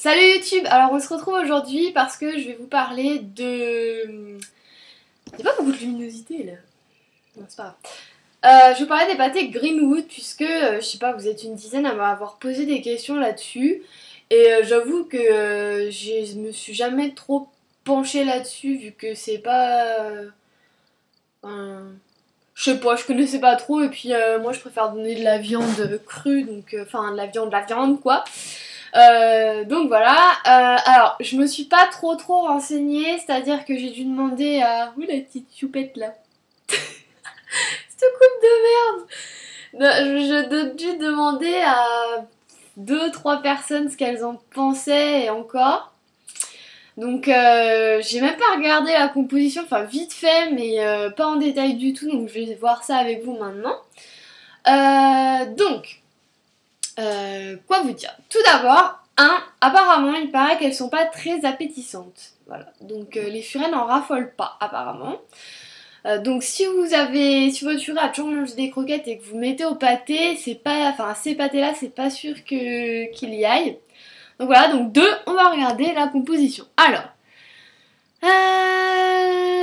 Salut YouTube. Alors on se retrouve aujourd'hui parce que je vais vous parler de... Il n'y a pas beaucoup de luminosité là. Non, c'est pas grave. Je vais vous parler des pâtés Greenwood puisque, je sais pas, vous êtes une dizaine à m'avoir posé des questions là-dessus. Et j'avoue que je me suis jamais trop penchée là-dessus vu que c'est pas... je sais pas, je connaissais pas trop et puis moi je préfère donner de la viande crue, donc enfin de la viande quoi. Donc voilà, alors je me suis pas trop renseignée, c'est-à-dire que j'ai dû demander à... Où la petite choupette là? Cette coupe de merde! Non, j'ai dû demander à 2-3 personnes ce qu'elles en pensaient et encore. Donc j'ai même pas regardé la composition, enfin vite fait mais pas en détail du tout, donc je vais voir ça avec vous maintenant. Quoi vous dire? Tout d'abord, apparemment il paraît qu'elles sont pas très appétissantes. Voilà, donc les furets n'en raffolent pas apparemment. Donc si votre furet a toujours mangé des croquettes et que vous mettez au pâté, c'est pas, enfin ces pâtés là c'est pas sûr qu'il y aille. Donc voilà, donc on va regarder la composition. Alors,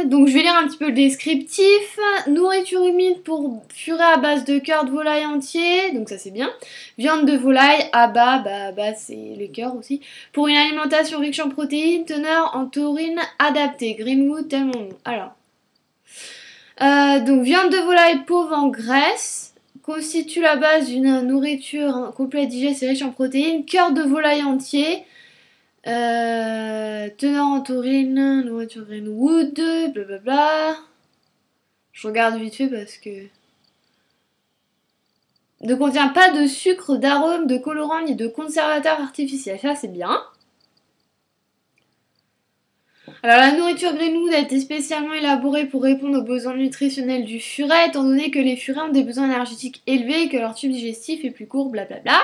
donc je vais lire un petit peu le descriptif. Nourriture humide pour furet à base de cœur de volaille entier, donc ça c'est bien. Viande de volaille, bas c'est le cœur aussi. Pour une alimentation riche en protéines, teneur en taurine adaptée. Greenwood tellement bon. Alors, donc viande de volaille pauvre en graisse constitue la base d'une nourriture complète digeste et riche en protéines. Cœur de volaille entier. Teneur en taurine, nourriture Greenwood, blablabla. Je regarde vite fait parce que... Ne contient pas de sucre, d'arôme, de colorant ni de conservateur artificiel. Ça c'est bien. Alors la nourriture Greenwood a été spécialement élaborée pour répondre aux besoins nutritionnels du furet, étant donné que les furets ont des besoins énergétiques élevés et que leur tube digestif est plus court, blablabla.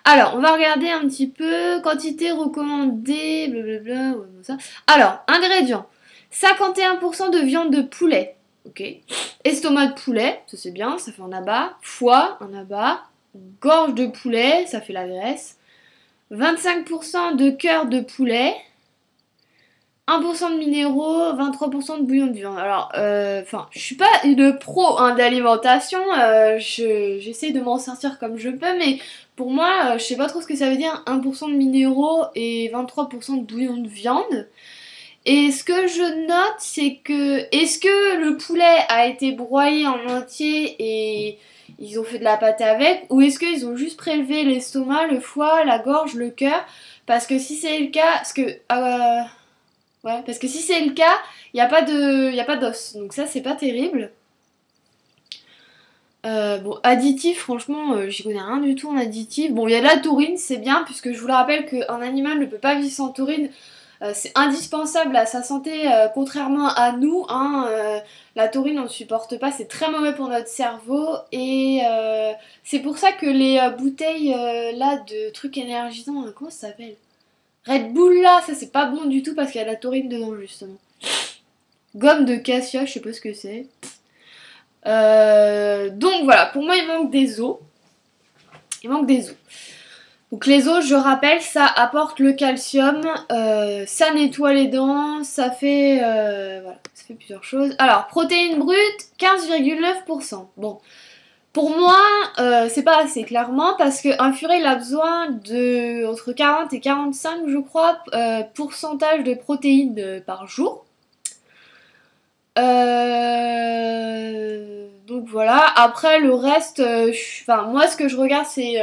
Alors, on va regarder un petit peu. Quantité recommandée, blablabla, ouais, ça. Alors, ingrédients. 51% de viande de poulet. Ok. Estomac de poulet, ça c'est bien, ça fait un abat. Foie, un abat. Gorge de poulet, ça fait la graisse. 25% de cœur de poulet. 1% de minéraux, 23% de bouillon de viande. Alors, je suis pas une pro d'alimentation, j'essaie de m'en sortir comme je peux, mais pour moi, je sais pas trop ce que ça veut dire, 1% de minéraux et 23% de bouillon de viande. Et ce que je note, c'est que, est-ce que le poulet a été broyé en entier et ils ont fait de la pâte avec, ou est-ce qu'ils ont juste prélevé l'estomac, le foie, la gorge, le cœur? Parce que si c'est le cas, parce que si c'est le cas, il n'y a pas d'os. Donc ça, c'est pas terrible. Bon, additif, franchement, j'y connais rien du tout en additif. Bon, il y a de la taurine, c'est bien, puisque je vous le rappelle qu'un animal ne peut pas vivre sans taurine. C'est indispensable à sa santé, contrairement à nous. La taurine, on ne supporte pas, c'est très mauvais pour notre cerveau. Et c'est pour ça que les bouteilles là de trucs énergisants, comment ça s'appelle? Red Bull là, ça c'est pas bon du tout parce qu'il y a de la taurine dedans justement. Gomme de cassia, je sais pas ce que c'est. Donc voilà, pour moi il manque des os. Il manque des os. Donc les os, je rappelle, ça apporte le calcium, ça nettoie les dents, ça fait, voilà, ça fait plusieurs choses. Alors, protéines brutes, 15,9%. Bon, pour moi, c'est pas assez clairement parce qu'un furet il a besoin de entre 40 et 45, je crois, pourcentage de protéines par jour. Donc voilà. Après le reste, moi ce que je regarde c'est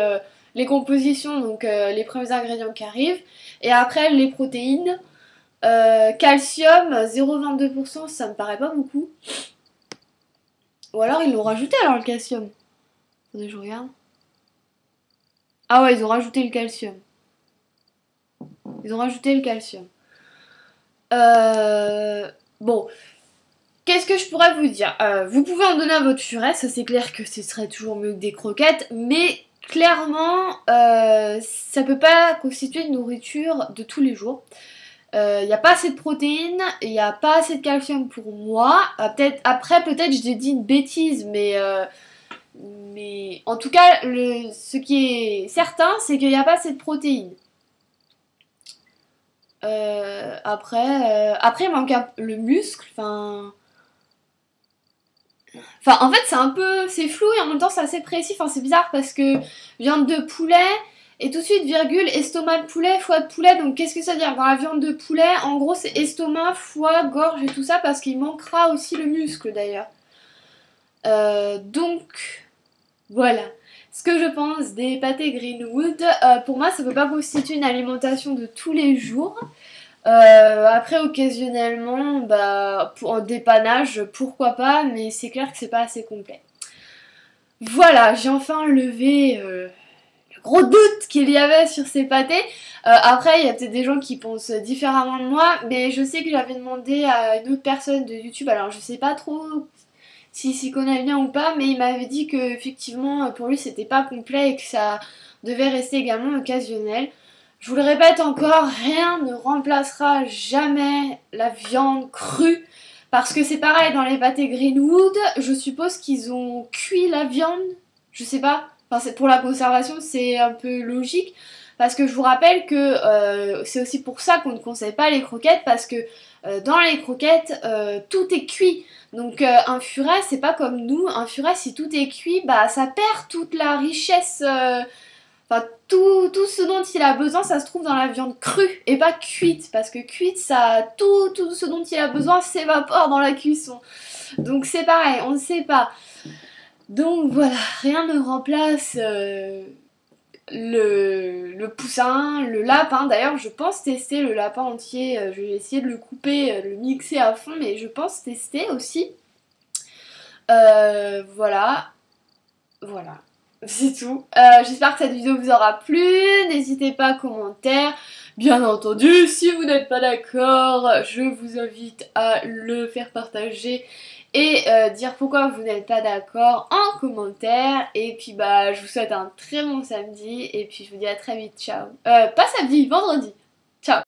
les compositions, donc les premiers ingrédients qui arrivent, et après les protéines. Calcium 0,22%, ça me paraît pas beaucoup. Ou alors ils l'ont rajouté alors le calcium. Attendez, je regarde. Ah ouais, ils ont rajouté le calcium. Ils ont rajouté le calcium. Bon, qu'est-ce que je pourrais vous dire? Vous pouvez en donner à votre furet, ça c'est clair que ce serait toujours mieux que des croquettes, mais clairement, ça peut pas constituer une nourriture de tous les jours. Il n'y a pas assez de protéines, il n'y a pas assez de calcium pour moi. Peut-être j'ai dit une bêtise, mais en tout cas, ce qui est certain, c'est qu'il n'y a pas assez de protéines. Après il manque le muscle, enfin, en fait, c'est un peu, c'est flou et en même temps c'est assez précis. Enfin, c'est bizarre parce que viande de poulet et tout de suite virgule estomac de poulet, foie de poulet. Donc qu'est-ce que ça veut dire? Dans la viande de poulet, en gros, c'est estomac, foie, gorge et tout ça parce qu'il manquera aussi le muscle d'ailleurs. Donc voilà. Ce que je pense des pâtés Greenwood, pour moi, ça peut pas constituer une alimentation de tous les jours. Après, occasionnellement, bah, en dépannage, pourquoi pas, mais c'est clair que c'est pas assez complet. Voilà, j'ai enfin levé le gros doute qu'il y avait sur ces pâtés. Après, il y a peut-être des gens qui pensent différemment de moi, mais je sais que j'avais demandé à une autre personne de YouTube, alors je sais pas trop s'il s'y connaît bien ou pas, mais il m'avait dit que effectivement pour lui c'était pas complet et que ça devait rester également occasionnel. Je vous le répète encore, rien ne remplacera jamais la viande crue. Parce que c'est pareil dans les pâtés Greenwood, je suppose qu'ils ont cuit la viande. Je sais pas. Enfin, pour la conservation, c'est un peu logique. Parce que je vous rappelle que c'est aussi pour ça qu'on ne conseille pas les croquettes. Parce que dans les croquettes, tout est cuit. Donc un furet, c'est pas comme nous. Un furet, si tout est cuit, bah ça perd toute la richesse. Enfin, tout ce dont il a besoin, ça se trouve dans la viande crue et pas cuite. Parce que cuite, tout ce dont il a besoin s'évapore dans la cuisson. Donc c'est pareil, on ne sait pas. Donc voilà, rien ne remplace le poussin, le lapin. D'ailleurs, je pense tester le lapin entier. Je vais essayer de le couper, le mixer à fond, mais je pense tester aussi. Voilà. Voilà. C'est tout. J'espère que cette vidéo vous aura plu. N'hésitez pas à commenter. Bien entendu, si vous n'êtes pas d'accord, je vous invite à le faire partager et dire pourquoi vous n'êtes pas d'accord en commentaire. Et puis bah je vous souhaite un très bon samedi et puis je vous dis à très vite. Ciao. Pas samedi, vendredi.